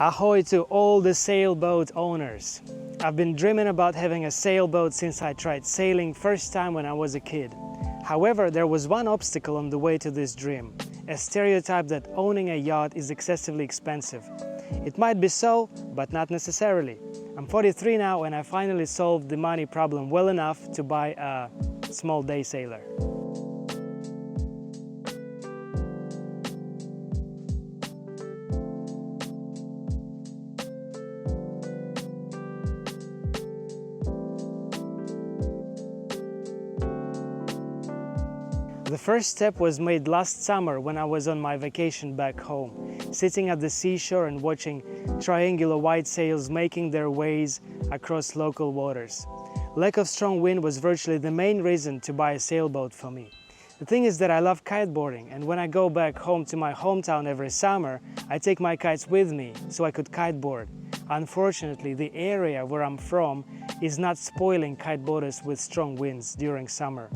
Ahoy to all the sailboat owners! I've been dreaming about having a sailboat since I tried sailing first time when I was a kid. However, there was one obstacle on the way to this dream, a stereotype that owning a yacht is excessively expensive. It might be so, but not necessarily. I'm 43 now and I finally solved the money problem well enough to buy a small daysailer. The first step was made last summer when I was on my vacation back home, sitting at the seashore and watching triangular white sails making their ways across local waters. Lack of strong wind was virtually the main reason to buy a sailboat for me. The thing is that I love kiteboarding, and when I go back home to my hometown every summer, I take my kites with me so I could kiteboard. Unfortunately, the area where I'm from is not spoiling kiteboarders with strong winds during summer.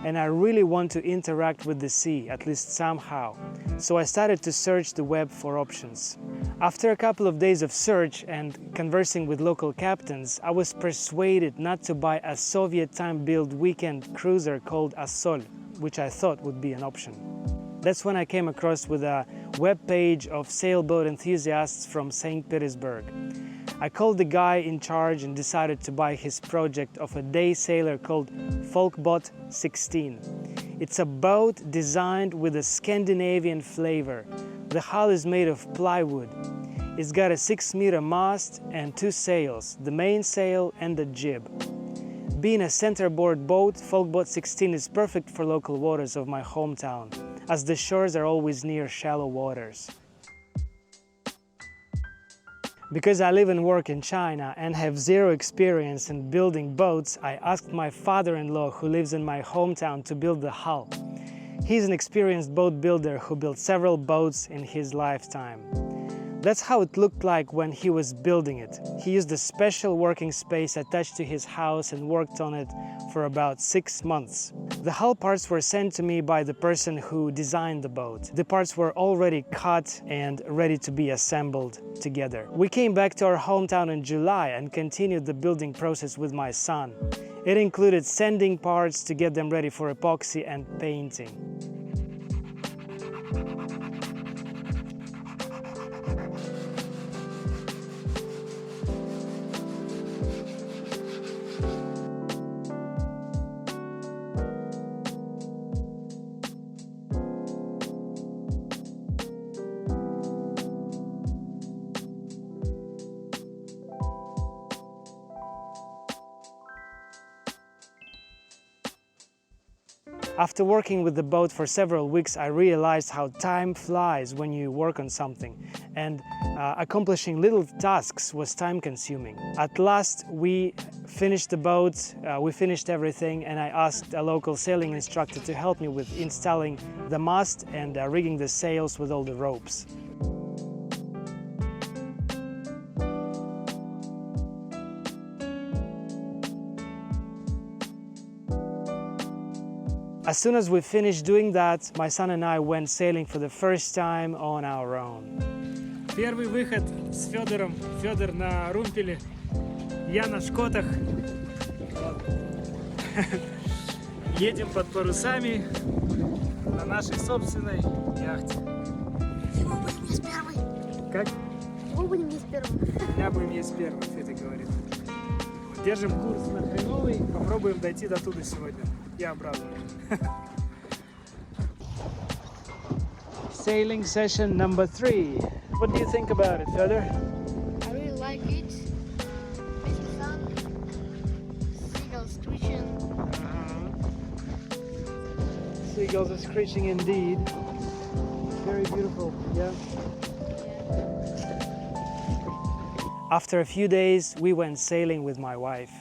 And I really want to interact with the sea, at least somehow. So I started to search the web for options. After a couple of days of search and conversing with local captains, I was persuaded not to buy a Soviet time-built weekend cruiser called Assol, which I thought would be an option. That's when I came across with a web page of sailboat enthusiasts from St. Petersburg. I called the guy in charge and decided to buy his project of a day sailor called Folkbot 16. It's a boat designed with a Scandinavian flavor. The hull is made of plywood. It's got a 6-meter mast and 2 sails, the main sail and the jib. Being a centerboard boat, Folkbot 16 is perfect for local waters of my hometown, as the shores are always near shallow waters. Because I live and work in China and have zero experience in building boats, I asked my father-in-law, who lives in my hometown, to build the hull. He's an experienced boat builder who built several boats in his lifetime. That's how it looked like when he was building it. He used a special working space attached to his house and worked on it for about 6 months. The hull parts were sent to me by the person who designed the boat. The parts were already cut and ready to be assembled together. We came back to our hometown in July and continued the building process with my son. It included sanding parts to get them ready for epoxy and painting. After working with the boat for several weeks, I realized how time flies when you work on something, and accomplishing little tasks was time-consuming. At last, we finished the boat, we finished everything, and I asked a local sailing instructor to help me with installing the mast and rigging the sails with all the ropes. As soon as we finished doing that, my son and I went sailing for the first time on our own. Первый выход с Федором. Федор на румпеле, я на шкотах. Едем под парусами на нашей собственной яхте. Мы будем есть первый. Как? Мы будем есть первый. Я будем есть первым, Федя говорит. Держим курс на хреновый, попробуем дойти до туда сегодня. Я обрадован. Sailing session number 3. What do you think about it, Fedor? I really like it. It's the sun. Seagulls screeching. Seagulls are screeching indeed. Very beautiful, yeah. After a few days, we went sailing with my wife.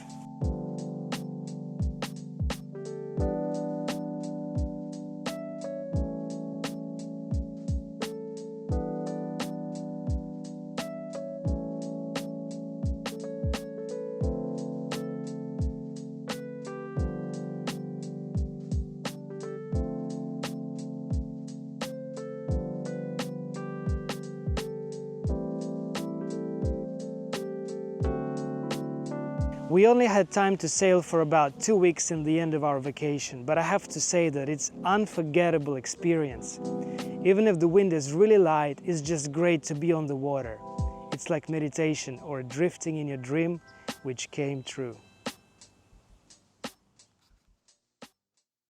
We only had time to sail for about 2 weeks in the end of our vacation, but I have to say that it's an unforgettable experience. Even if the wind is really light, it's just great to be on the water. It's like meditation or drifting in your dream, which came true.